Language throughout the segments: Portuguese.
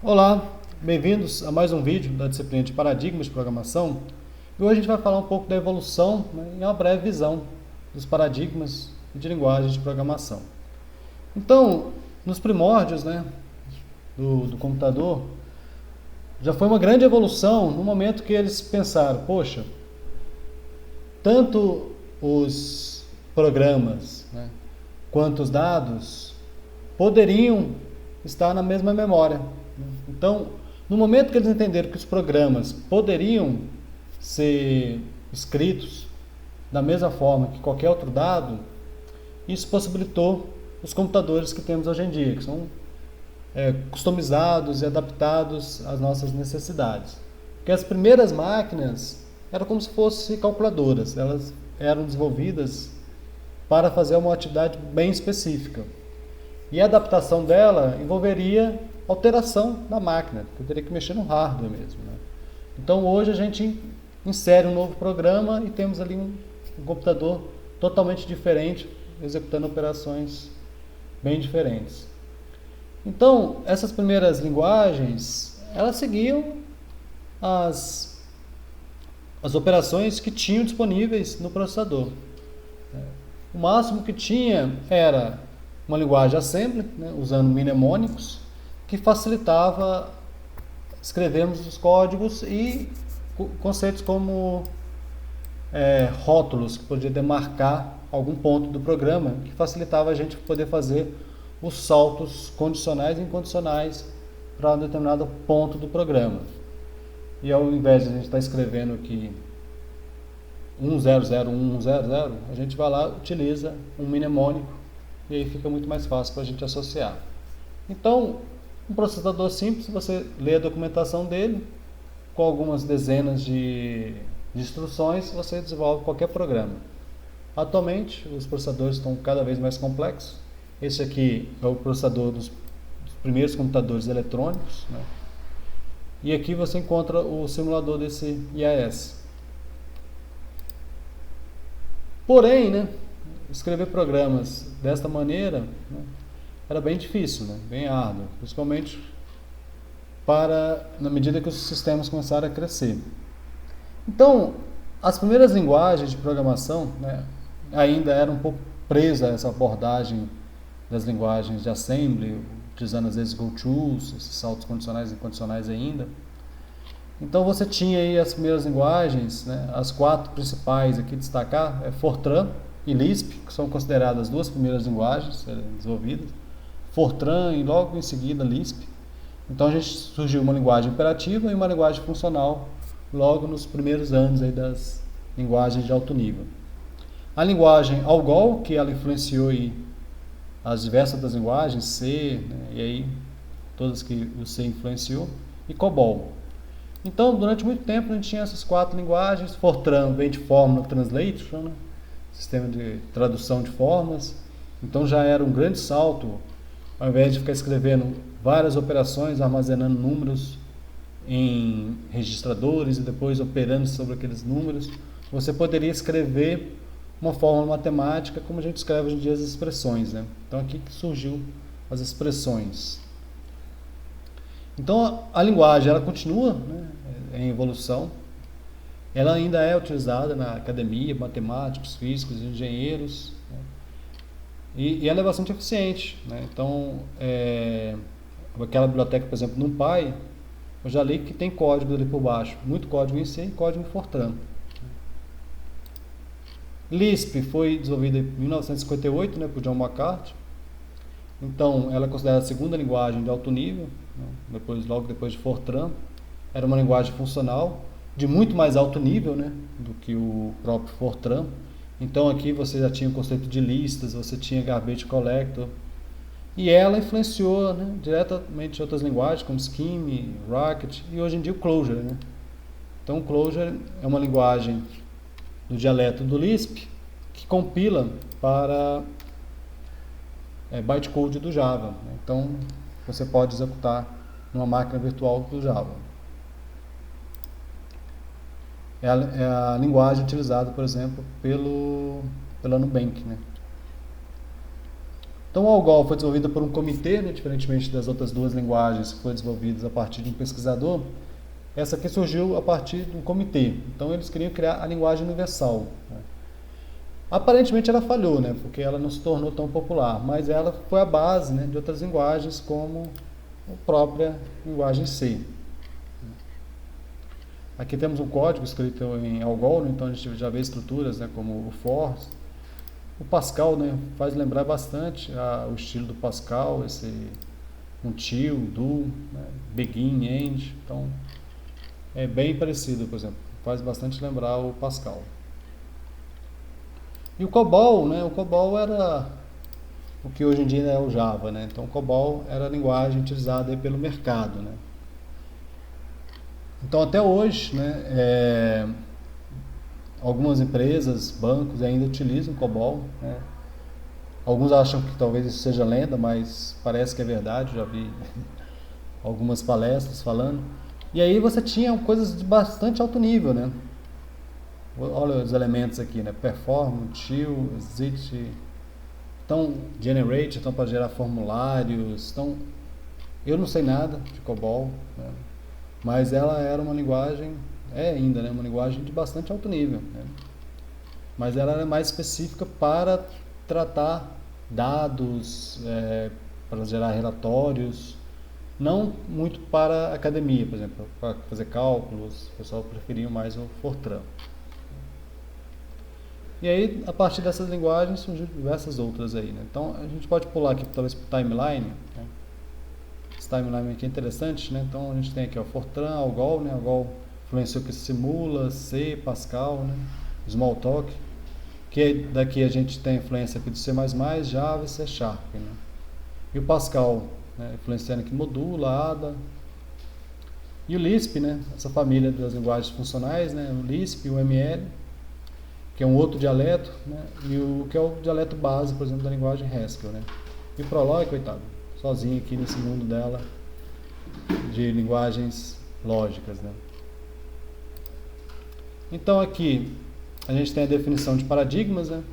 Olá, bem-vindos a mais um vídeo da disciplina de Paradigmas de Programação. E hoje a gente vai falar um pouco da evolução, né, e uma breve visão dos paradigmas de linguagem de programação. Então, nos primórdios, né, do computador, já foi uma grande evolução no momento que eles pensaram, poxa, tanto os programas, né, quanto os dados poderiam estar na mesma memória. Então, no momento que eles entenderam que os programas poderiam ser escritos da mesma forma que qualquer outro dado, isso possibilitou os computadores que temos hoje em dia, que são customizados e adaptados às nossas necessidades. Porque as primeiras máquinas eram como se fossem calculadoras, elas eram desenvolvidas para fazer uma atividade bem específica. E a adaptação dela envolveria alteração da máquina, que eu teria que mexer no hardware mesmo, né? Então hoje a gente insere um novo programa e temos ali um computador totalmente diferente, executando operações bem diferentes. Então, essas primeiras linguagens, elas seguiam as, as operações que tinham disponíveis no processador. O máximo que tinha era uma linguagem assembly, né, usando mnemônicos, que facilitava escrevermos os códigos e conceitos como rótulos, que podia demarcar algum ponto do programa, que facilitava a gente poder fazer os saltos condicionais e incondicionais para um determinado ponto do programa. E ao invés de a gente estar escrevendo aqui 1001100, a gente vai lá, utiliza um mnemônico e aí fica muito mais fácil para a gente associar. Então, um processador simples, você lê a documentação dele, com algumas dezenas de instruções, você desenvolve qualquer programa. Atualmente, os processadores estão cada vez mais complexos. Esse aqui é o processador dos primeiros computadores eletrônicos, né? E aqui você encontra o simulador desse IAS. Porém, né, escrever programas desta maneira, né, era bem difícil, né, bem árduo, principalmente na medida que os sistemas começaram a crescer. Então, as primeiras linguagens de programação, né, ainda eram um pouco presas a essa abordagem das linguagens de assembly, utilizando às vezes goTos, esses saltos condicionais e incondicionais ainda. Então você tinha aí as primeiras linguagens, né, as quatro principais aqui destacar, Fortran e Lisp, que são consideradas as duas primeiras linguagens desenvolvidas. Fortran e logo em seguida Lisp. Então a gente surgiu uma linguagem imperativa e uma linguagem funcional logo nos primeiros anos aí das linguagens de alto nível. A linguagem ALGOL, que ela influenciou aí as diversas das linguagens, C, né, e aí todas que o C influenciou, e COBOL. Então, durante muito tempo a gente tinha essas quatro linguagens. Fortran vem de Formula Translation, né, sistema de tradução de formas. Então já era um grande salto, ao invés de ficar escrevendo várias operações, armazenando números em registradores e depois operando sobre aqueles números, você poderia escrever uma fórmula matemática como a gente escreve hoje em dia as expressões, né? Então aqui que surgiu as expressões. Então a linguagem ela continua, né, em evolução. Ela ainda é utilizada na academia, matemáticos, físicos, engenheiros, né? E ela é bastante eficiente, né? Então, aquela biblioteca, por exemplo, NumPy, eu já li que tem código ali por baixo, muito código em C e código em Fortran. Lisp foi desenvolvida em 1958, né, por John McCarthy. Então, ela é considerada a segunda linguagem de alto nível, né, logo depois de Fortran. Era uma linguagem funcional de muito mais alto nível, né, do que o próprio Fortran. Então aqui você já tinha o conceito de listas, você tinha garbage collector. E ela influenciou, né, diretamente outras linguagens como Scheme, Racket e hoje em dia o Clojure, né? Então o Clojure é uma linguagem do dialeto do Lisp que compila para bytecode do Java, né? Então você pode executar numa máquina virtual do Java. É a linguagem utilizada, por exemplo, pela Nubank, né? Então o ALGOL foi desenvolvido por um comitê, né, diferentemente das outras duas linguagens que foram desenvolvidas a partir de um pesquisador. Essa aqui surgiu a partir de um comitê. Então eles queriam criar a linguagem universal, né. Aparentemente ela falhou, né, porque ela não se tornou tão popular, mas ela foi a base, né, de outras linguagens como a própria linguagem C. Aqui temos um código escrito em ALGOL, né, então a gente já vê estruturas, né, como o for. O Pascal, né, faz lembrar bastante o estilo do Pascal, esse until, do, né, begin, end. Então é bem parecido, por exemplo, faz bastante lembrar o Pascal. E o COBOL, né, o COBOL era o que hoje em dia é o Java, né? Então o COBOL era a linguagem utilizada aí pelo mercado, né? Então até hoje, né, algumas empresas, bancos ainda utilizam COBOL, né? Alguns acham que talvez isso seja lenda, mas parece que é verdade, já vi algumas palestras falando. E aí você tinha coisas de bastante alto nível, né? Olha os elementos aqui, né? Perform, till, exit, então generate, então para gerar formulários. Então eu não sei nada de COBOL, né? Mas ela era uma linguagem, é ainda, né? Uma linguagem de bastante alto nível, né? Mas ela era mais específica para tratar dados, para gerar relatórios, não muito para a academia, por exemplo, para fazer cálculos. O pessoal preferia mais o Fortran. E aí, a partir dessas linguagens, surgiram diversas outras aí, né? Então, a gente pode pular aqui, talvez, para o timeline, né? Esse timeline aqui é interessante, né? Então, a gente tem aqui o Fortran, ALGOL, né? ALGOL influenciou que Simula, C, Pascal, né? Smalltalk, que daqui a gente tem a influência aqui do C++, Java e C Sharp, né? E o Pascal, né, influenciando aqui Modula, Ada. E o Lisp, né, essa família das linguagens funcionais, né, o Lisp, o ML, que é um outro dialeto, né, e o que é o dialeto base, por exemplo, da linguagem Haskell, né. E o Prolog, coitado, sozinho aqui nesse mundo dela de linguagens lógicas, né. Então aqui a gente tem a definição de paradigmas, né.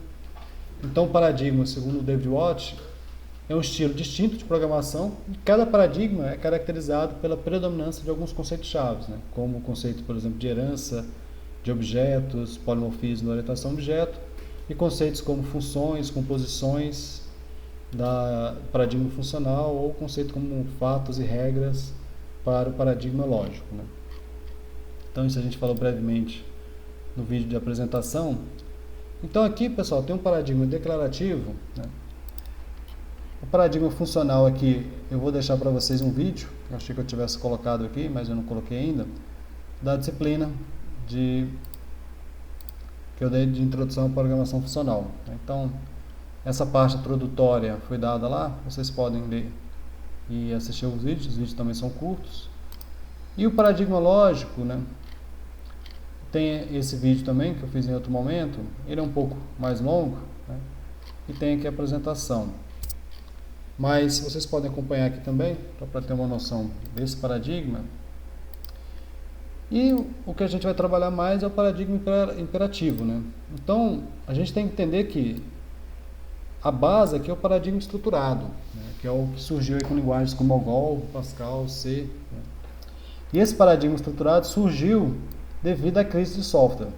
Então o paradigma, segundo o David Watt, é um estilo distinto de programação e cada paradigma é caracterizado pela predominância de alguns conceitos-chave, né? Como o conceito, por exemplo, de herança, de objetos, polimorfismo, orientação a objeto, e conceitos como funções, composições da paradigma funcional, ou conceito como fatos e regras para o paradigma lógico, né? Então isso a gente falou brevemente no vídeo de apresentação. Então aqui, pessoal, tem um paradigma declarativo, né? O paradigma funcional aqui, eu vou deixar para vocês um vídeo, eu achei que eu tivesse colocado aqui, mas eu não coloquei ainda, da disciplina que eu dei de introdução à programação funcional. Então, essa parte introdutória foi dada lá, vocês podem ler e assistir os vídeos também são curtos. E o paradigma lógico, né, tem esse vídeo também, que eu fiz em outro momento, ele é um pouco mais longo, né, e tem aqui a apresentação. Mas vocês podem acompanhar aqui também, para ter uma noção desse paradigma. E o que a gente vai trabalhar mais é o paradigma imperativo, né? Então, a gente tem que entender que a base aqui é o paradigma estruturado, né? Que é o que surgiu aí com linguagens como ALGOL, Pascal, C, né? E esse paradigma estruturado surgiu devido à crise de software,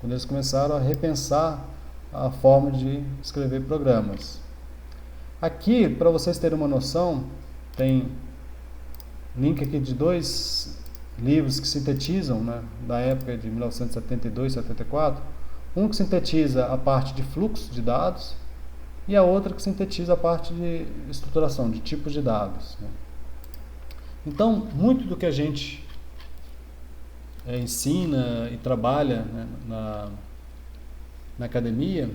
quando eles começaram a repensar a forma de escrever programas. Aqui, para vocês terem uma noção, tem link aqui de dois livros que sintetizam, né, da época de 1972, 74. Um que sintetiza a parte de fluxo de dados e a outra que sintetiza a parte de estruturação, de tipos de dados, né. Então, muito do que a gente ensina e trabalha, né, na academia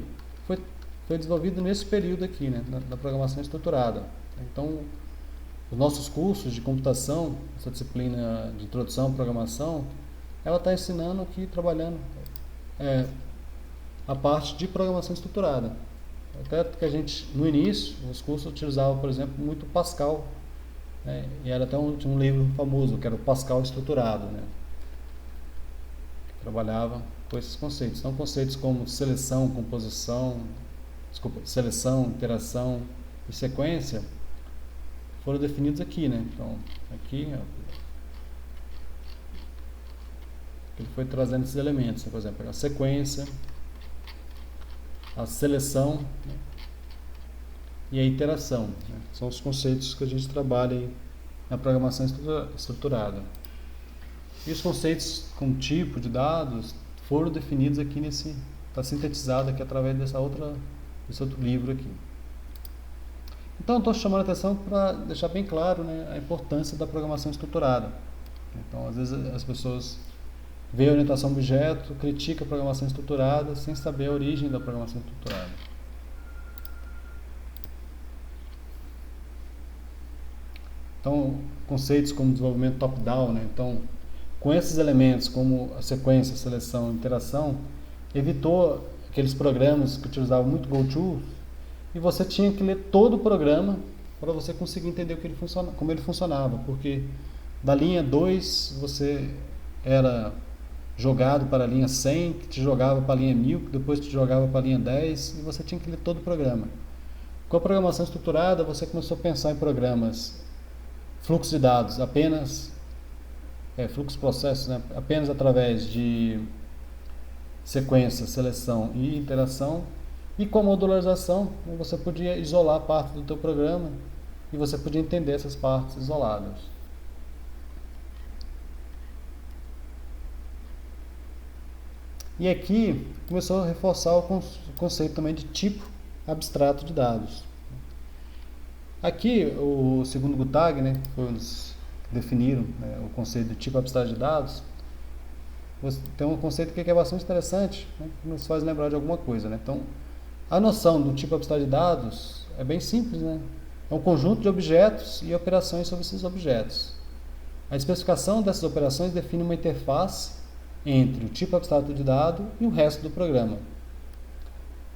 foi desenvolvido nesse período aqui, né, da programação estruturada. Então, os nossos cursos de computação, essa disciplina de introdução à programação, ela está ensinando aqui, trabalhando a parte de programação estruturada. Até que a gente, no início, os cursos utilizavam, por exemplo, muito Pascal, né, e era até um livro famoso, que era o Pascal Estruturado, né, que trabalhava com esses conceitos. Então, conceitos como seleção, composição, seleção, interação, de sequência foram definidos aqui, né? Então, aqui, ó, ele foi trazendo esses elementos, né? Por exemplo, a sequência, a seleção, né? E a iteração, né? São os conceitos que a gente trabalha aí na programação estruturada. E os conceitos com tipo de dados foram definidos aqui está sintetizado aqui através desse outro livro aqui. Então, estou chamando a atenção para deixar bem claro, né, a importância da programação estruturada. Então, às vezes as pessoas veem a orientação a objeto, criticam a programação estruturada sem saber a origem da programação estruturada. Então, conceitos como desenvolvimento top-down, né? Então, com esses elementos como a sequência, seleção e interação, evitou aqueles programas que utilizavam muito GoTo e você tinha que ler todo o programa para você conseguir entender como ele funcionava, porque da linha 2 você era jogado para a linha 100, que te jogava para a linha 1000, que depois te jogava para a linha 10 e você tinha que ler todo o programa. Com a programação estruturada você começou a pensar em programas fluxo de dados apenas fluxo processos, né, apenas através de sequência, seleção e interação, e com a modularização você podia isolar parte do teu programa e você podia entender essas partes isoladas. E aqui começou a reforçar o conceito também de tipo abstrato de dados. Aqui o segundo Gutag, né, foi os definiram, né, o conceito de tipo abstrato de dados. Tem um conceito que é bastante interessante, né, que nos faz lembrar de alguma coisa, né? Então, a noção do tipo abstrato de dados é bem simples, né? É um conjunto de objetos e operações sobre esses objetos. A especificação dessas operações define uma interface entre o tipo abstrato de dado e o resto do programa.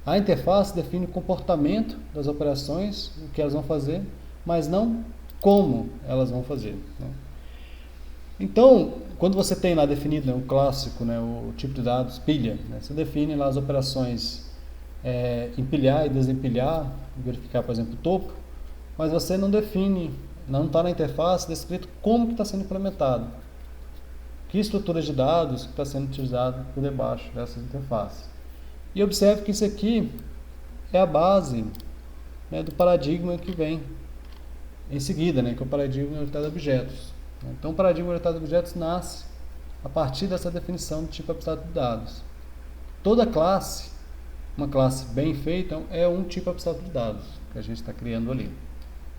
A interface define o comportamento das operações, o que elas vão fazer, mas não como elas vão fazer, né? Então, quando você tem lá definido, né, o clássico, né, o tipo de dados, pilha, né, você define lá as operações empilhar e desempilhar, verificar, por exemplo, o topo, mas você não define, não está na interface descrito como que está sendo implementado, que estrutura de dados que está sendo utilizado por debaixo dessas interfaces. E observe que isso aqui é a base, né, do paradigma que vem em seguida, né, que é o paradigma orientado a objetos. Então, o paradigma orientado a objetos nasce a partir dessa definição de tipo abstrato de dados. Toda classe, uma classe bem feita, é um tipo abstrato de dados que a gente está criando ali.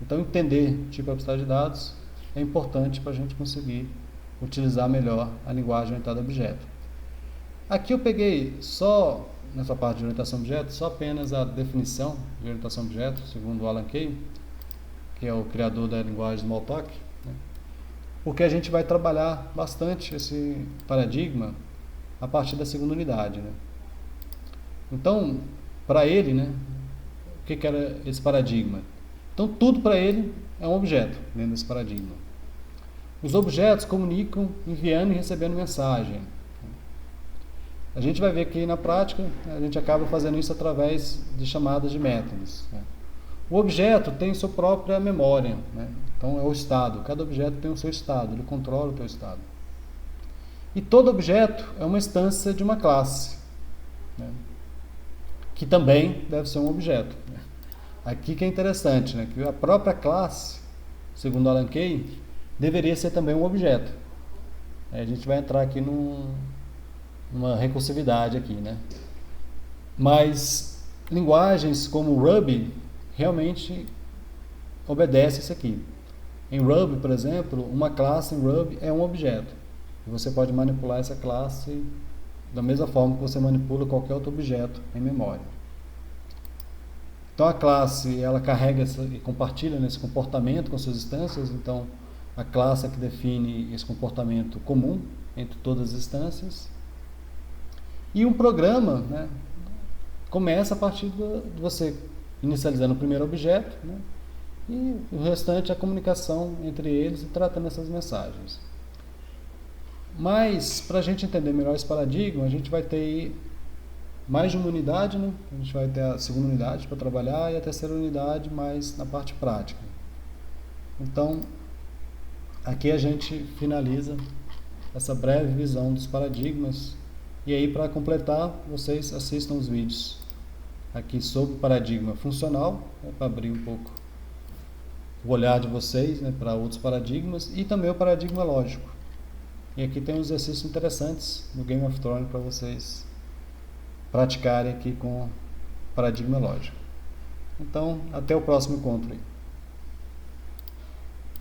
Então, entender tipo abstrato de dados é importante para a gente conseguir utilizar melhor a linguagem orientada a objeto. Aqui eu peguei só, nessa parte de orientação a objeto, só apenas a definição de orientação a objeto, segundo o Alan Kay, que é o criador da linguagem Smalltalk, né? Porque a gente vai trabalhar bastante esse paradigma a partir da segunda unidade, né? Então, para ele, né, o que era esse paradigma? Então, tudo para ele é um objeto dentro desse paradigma. Os objetos comunicam enviando e recebendo mensagem. A gente vai ver que na prática a gente acaba fazendo isso através de chamadas de métodos, né? O objeto tem sua própria memória, né? Então é o estado, cada objeto tem o seu estado, ele controla o seu estado. E todo objeto é uma instância de uma classe, né, que também deve ser um objeto, né? Aqui que é interessante, né, que a própria classe, segundo Alan Kay, deveria ser também um objeto. A gente vai entrar aqui numa recursividade aqui, né? Mas linguagens como Ruby realmente obedecem isso aqui. Em Ruby, por exemplo, uma classe em Ruby é um objeto. E você pode manipular essa classe da mesma forma que você manipula qualquer outro objeto em memória. Então a classe, ela carrega e compartilha nesse comportamento com suas instâncias. Então a classe é que define esse comportamento comum entre todas as instâncias. E um programa, né, começa a partir de você inicializando o primeiro objeto, né, e o restante é a comunicação entre eles e tratando essas mensagens. Mas, para a gente entender melhor esse paradigma, a gente vai ter mais de uma unidade, né? A gente vai ter a segunda unidade para trabalhar e a terceira unidade mais na parte prática. Então, aqui a gente finaliza essa breve visão dos paradigmas. E aí, para completar, vocês assistam os vídeos aqui sobre o paradigma funcional, né, para abrir um pouco o olhar de vocês, né, para outros paradigmas, e também o paradigma lógico. E aqui tem uns exercícios interessantes no Game of Thrones para vocês praticarem aqui com o paradigma lógico. Então, até o próximo encontro aí.